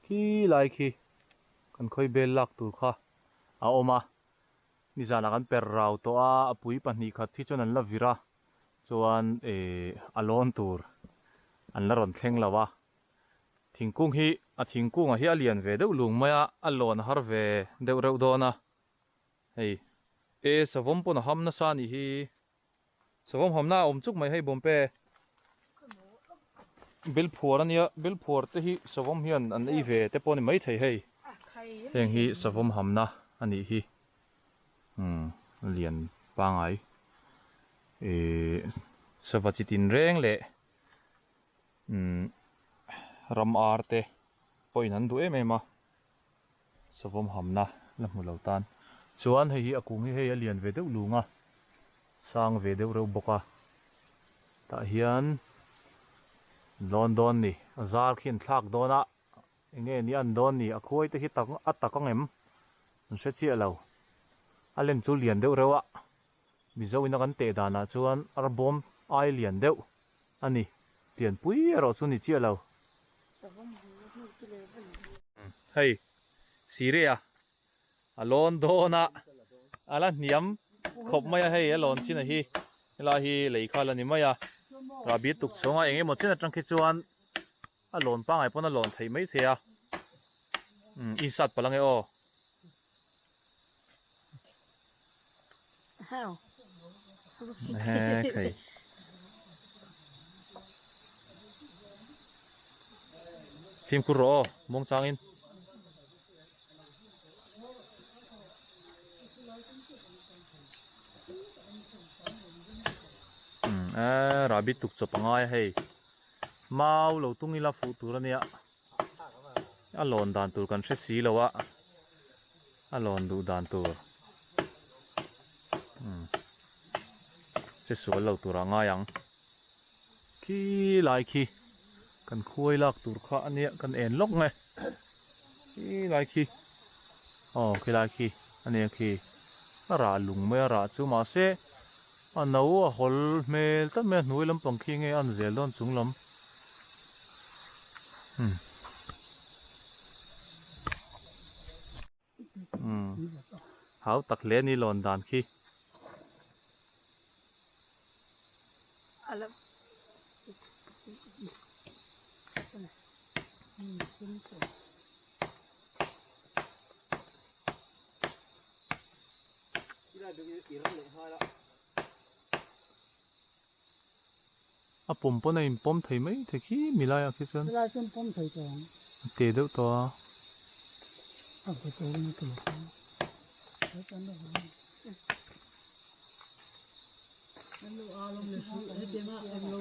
khi lại khi kan khoi bel lak tur kha a oma ni zana kan per rau to a apui pahnih khat hi chuan an la vira chuan alon tur an la ron thleng lawa thingkung hi a thingkung a hi a lian ve deuh lung mai a lawn har ve deuh reuh dawna hei savom pawh na hamna sa ni hi savom hamna awm chuk mai hei bompe bil phuar ania bil phuar te hi savom hian an ei ve te pawh ni mai thei hei heng hi savom hamna ani hi lian pangai savachitin reng le ram ar te poin an du em em a savom hamna la hmu lo tan chuan hei hi akung hi hei a lian ve deuh lunga sang ve deuh reuh boka tah hian London ni zar khin thlak dawna nge ni an dawn ni a khuai te hi a tak angem an hre chiah lo a lem chu lian deuh reuh a mizo ina kan te dana chuan arbom ai lian deuh ani tian pui ero chu ni chiah lo hei siria a Londona ala hniam khop mai a hei a lon china hi la hi leikhala ni mai a rabi tuk chunga enge mo china tangki chuan a lon pangai pon a lon thei mai thea insat palange o khei phim ku ro mong changin rabi tuk cho pangai hei mau lo tungila fu turania a lon dan tur kan hre si lowa a lon du dan tur che sual lo tur anga yang khi lai khi kan khuai lak tur kha ania kan en lok nge khi lai khi khi lai khi ania khi ra lung me ra chu ma se a no a hol mel ta me hnui lampang khi nge an zel don chunglam hau tak le ni lon dan khi alam a pom pon in pom thei mai the khi milai a khi chuan la chun pom thei to te deuh to a ko to ni to kan no hello alom le su e te ma em lo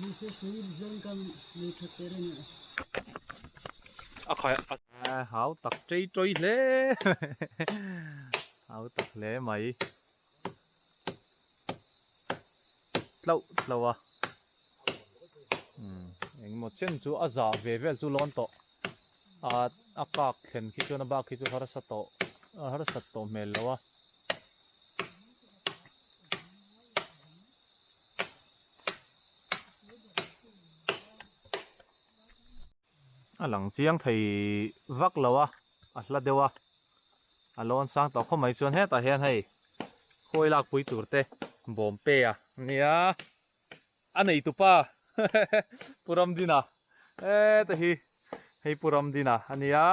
ni se su zon kan ni thate re ni a khai hau tak trei troi le hau tak le mai tlo a eng mo chen chu a za ve vel chu lon to a kak thlen khi chu na ba khi chu har sat to mel lawa a lang chiang thei vak lawa a hla dewa a lon sang to khomai chuan he ta hian hei khoi lak pui turte bom pe a nia a nei tu pa puram dina ta hi hei puram dina ania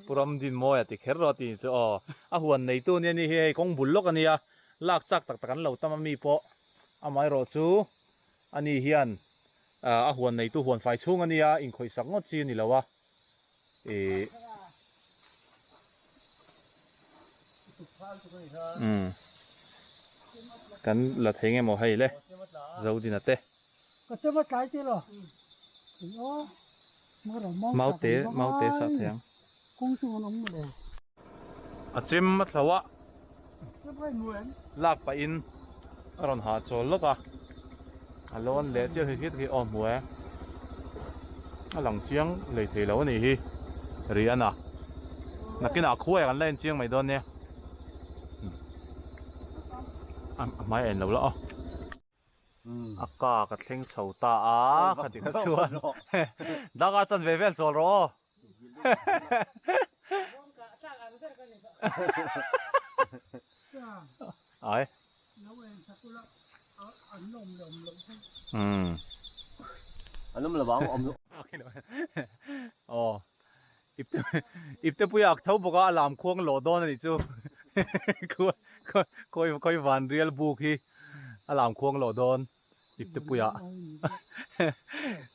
puram din moi ati kher ro ti chu a huan nei tu ni ni hei kong bul lok ania lak chak tak takan lo tama mi po amai ro chu ani hian a huan nei tu huan fai chung ania in khoi sak ngot chi ni lawa kan la thenge mo hei le zo din ate có chơi mất cái chứ rồi mau te sa theng cũng chung nó mới được a chim ma thlawa nó phải nuôi lak pa in aron ha chol loka alon le tia hi hit ki o mue alang chiang lei thei lo ni hi riana nakina khuai kan len chiang mai don ne mai en lo la akka ka thleng chho ta a khati ka chuan daga chan ve vel chol ro ai Anum là bóng om oh ipte puyak thau boka alam khuang lo don ani chu khoi van real book hi alam khuang lo don ipte puya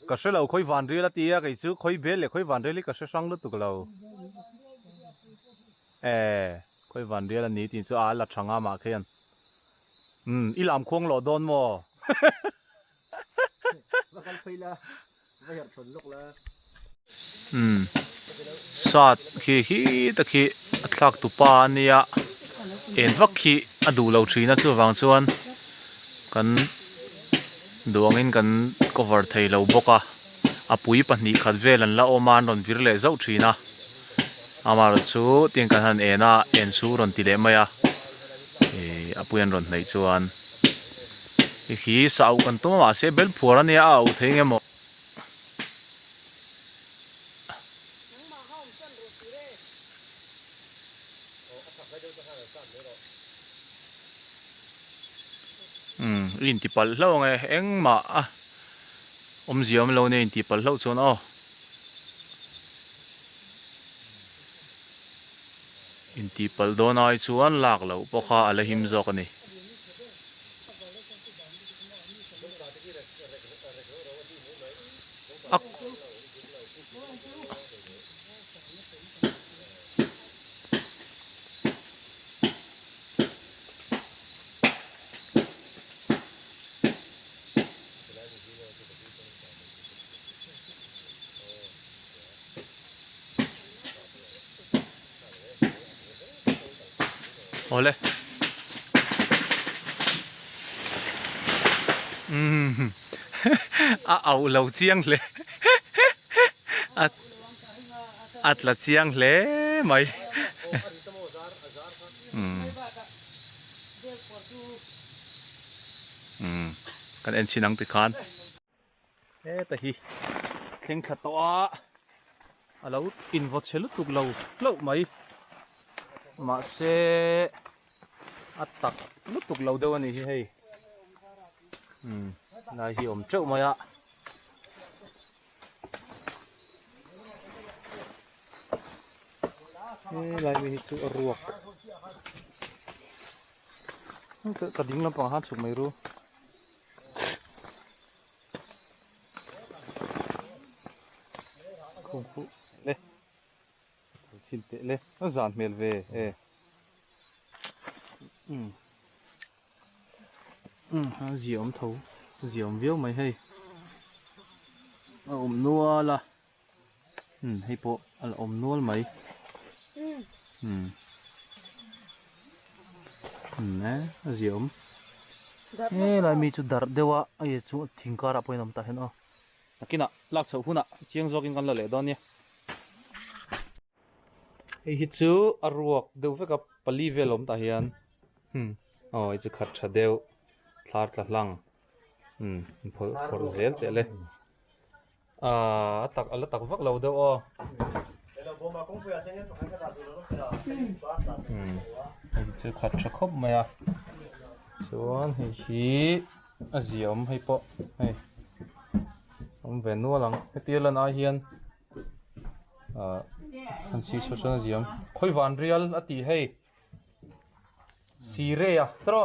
ka se lo khoi van real tia kai chu khoi bel le khoi van real ka se sang lu tu lo khoi van real ani tin chu a la thanga ma khen ilam khuang lo don mo và căn phi là và hiện thuần lúc là sát khi ta khi thắc tu pa nia en vak khi adu lo thina chu wang chuan kan duangin kan cover thei lo boka apui pahnih khat velan la oman ron vir le zau thina amar chu tin kan han ena en su ron ti le maya apuyan ron nei chuan khi sau kan to ma se bel phura nia au thenge mo in ti pal lo nge eng ma om ziam lo ne in ti pal lo chon o in ti pal do nai chuan lak lo pokha ala him zok ani ak ole au lo chiang le at la chiang le mai kan en sinang ti khan ta hi thleng khat to a alo in vot chelu tuk lo mai ma se atak lu tuk lo deu ani hi hei lai hi om chau maya lai mi hi chu ruak ka ding lam pang han chuk mai ru khung khu le chin te le nó zan mel ve ha ziom thấu ziom viêu mày hay nua là hay bộ là nua mày nè ziom lại mi chú dar dewa ai chú thình cả ra point nằm ta hen kina lak chau huna chiang zokin kan la le don ya hi chu aruak deu veka pali velom ta hian i chu khat tha deu thlar tla hlang phor zel te le tak ala tak vak lo deu o hi chu khat tha khop maya chuan hi aziom hei po hei om ve nu lang hetialan a hian han si so chon ziam khoi van real ati hei si re ya tro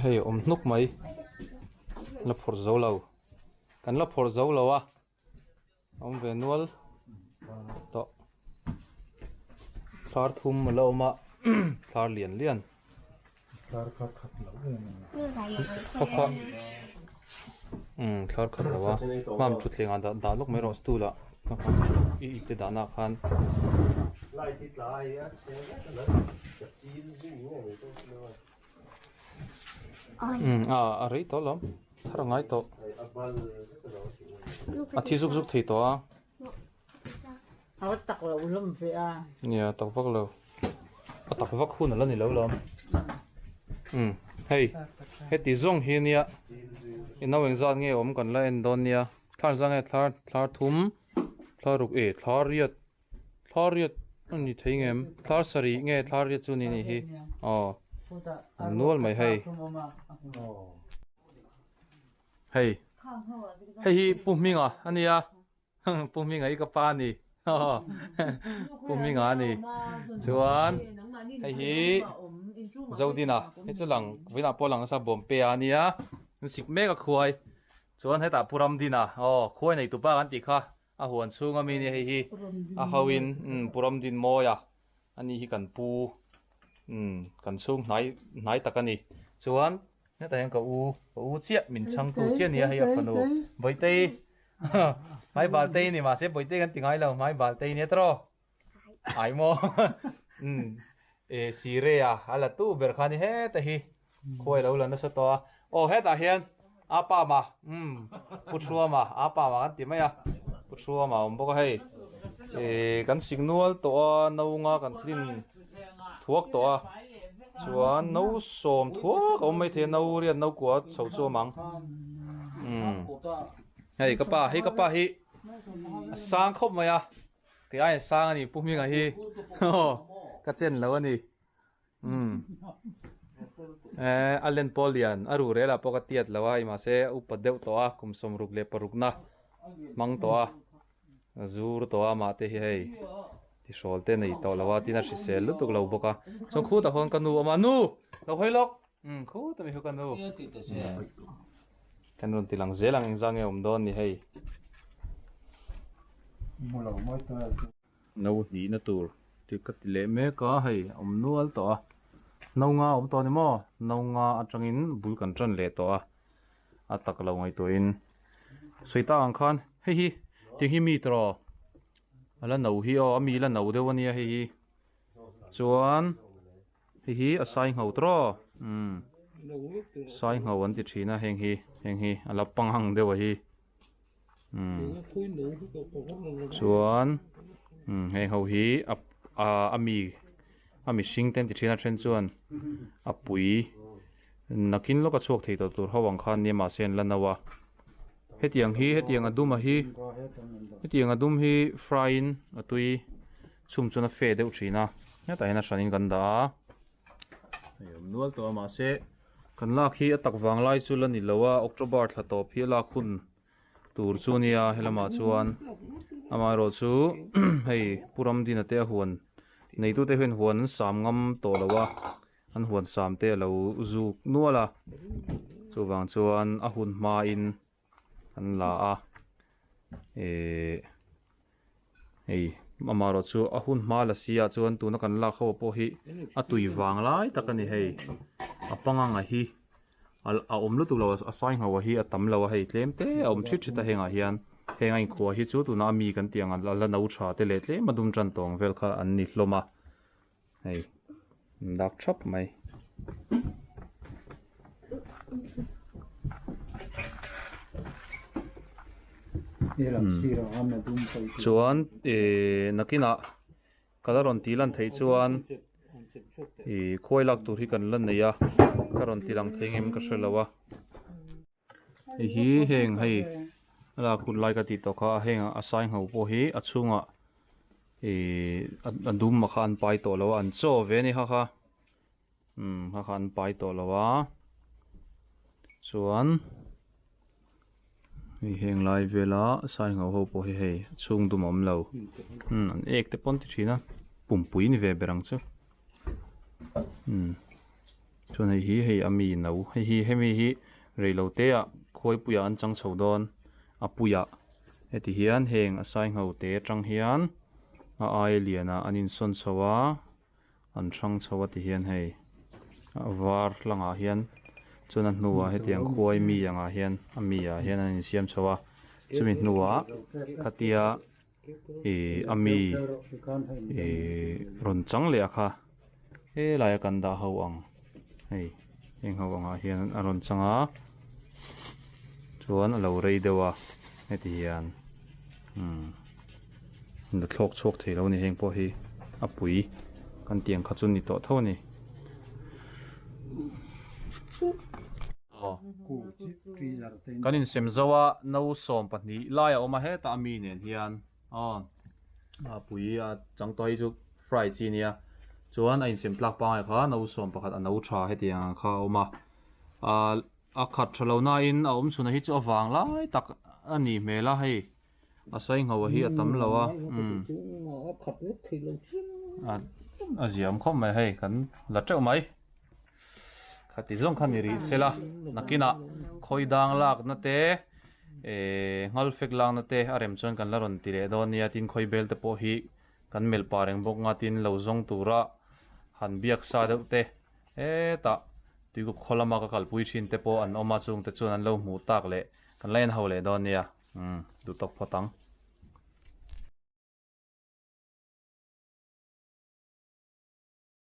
hei om hnuk mai la phor zo lo kan la phor zo lo a om ve nual to thar thum lo ma thar lian thar khat lo thar khat lo wa mam thu thleng an da lok mai ro stu la i te da na khan lai ti lai a se la chin à rei to lắm thằng ngay to à thi dục dục thì to à áo tặc là ulam về à nè tao vác lâu à tao vác khuôn là lâu lắm hey hết tí zong hi nè in nào anh nghe ông còn lại đón nè thằng ra nghe thar thum thar rục thar riết anh đi thấy nghe thar sari nghe thar riết chu ni hi nuôi mày hay hey hey bùm mình à anh à bùm mình à cái pa nè bùm mình à nè chuan hey dâu đi nè hết chỗ lằng với nà po lằng sa bom pe à nè nó xịt mega khuai chuan hết ta puram đi nè khuai này tụ ba anh tị kha huan chung à mình hey hawin puram din mo ya anh hi kan pu kan chung nai takani chuan hết ta cái u chia mình chăng tu chia nè hay phần ô bơi tây mai bal tây nè mà sẽ bơi tây kan tiếng ai lâu mai bal tây nè tro ai mo sire à ala tu berkhani hết ta hi khoi lâu lần nó sao to hết ta hiền apa mà putrua mà apa mà kan ti mai à putrua mà bốc hay kan signal to nâu nga kan thrin thuốc to chuan nấu xồm thuốc ông mấy thế nấu riêng nấu của sầu chua mắng hay cái pa hi sang khóc mày à cái ai sang này bùm miếng hi cái chân lâu anh Allen Polian aru re la poka tiat lawa ima se upadeu to kum som ruk le parukna mang to zur to ma te hi hei ti solte nei to lawa tina si sel lu tuk lo boka so khu ta hon kanu ama nu lo hoi lok khu ta mi hu kanu kanun tilang zelang engzang e don ni hei no ni na tur ti ka ti le me ka hei nual to nâu nga to ni mo nâu nga atangin bul kan tran le to atak lo ngai to in soita ang khan hi ti hi mi tro ala no hi ami la no de wani hi chuan hi asai ngau tro sai ngau an ti thina heng hi ala pang hang de wa hi chuan heng ho hi ami sing ten ti thina thren chuan apui nakin loka chok thei to tur hawang khan ni ma sen lanawa hetiang adum hi frying atui chum chuna fe deuh thina na ta hena sanin ganda nual to ma se kan lak hi atak wang lai chu lani lowa october thla to phi la khun tur chunia helama chuan ama ro chu hei puram din ate huan nei tu te hen huan sam ngam to lawa an huan sam te lo zuk nuala chuwang chuan a hun ma in an la a hei amaro chu a hun ma la sia chuan tu na kan la kho po hi a tui wang lai takani hei a panganga hi a omlu tu lo a sai ngawa hi a tam lo hei tlem te a om thit thita henga hian henga in khuwa hi chu tu na mi kan tiang an la no tha te le tle madum tran tong vel kha an ni hloma hei dak thap mai chuan nakina kalaron tilan thei chuan khoi lak tur hi kan lan neya karon tilang thengem ka hrelawa hi heng hei ala khun lai ka ti to kha heng a sai ngau po hi a chunga andum ma khan pai to lo an cho ve ni ha khan pai to lawa chuan heng lai vela sai ngau ho po hi hei chung dum om lo an ek te pon ti thina pumpui ni ve berang chu chuan hei ami no hemi hi reilo te a khoi puya an chang chodon a puya heti hian heng a sai ngau te tang hian a ai liana anin son chawa an thang chawa ti hian hei var langa hian chuan a hnuwa hetiang khuai mi anga hian ami a hian an siam chawa chumi hnuwa khatia ami ron chang le kha lai kan da ho ang hei eng ho anga hian aron changa chuan a lo rei dewa heti hian na thlok chhuak thei lo ni heng pawh hi apui kan tiang kha chun ni tawh tho ni kan in sem zawa no som pahnih lai a awma heta ami nen hian apui a changtoi chu fry chi nia chuan a in sem tlak pangai kha no som pakhat a no tha heti ang kha awma a khat thalo na in a awm chuna hi chu awang lai tak ani hmela hei a sai ngawa hi a tam lo a a ziam khom mai hei kan la treu mai khati zong khan ni ri sela nakina khoi dang lak na te ngal fek lang na te arem chon kan la ron ti le don nia tin khoi bel te po hi kan mel pareng bok nga tin lo zong tura han biak sa deuh te ta tuiku kholama ka kalpui thin te po an oma chung te chuan an lo hmu tak le kan lain ho le don nia du tok photang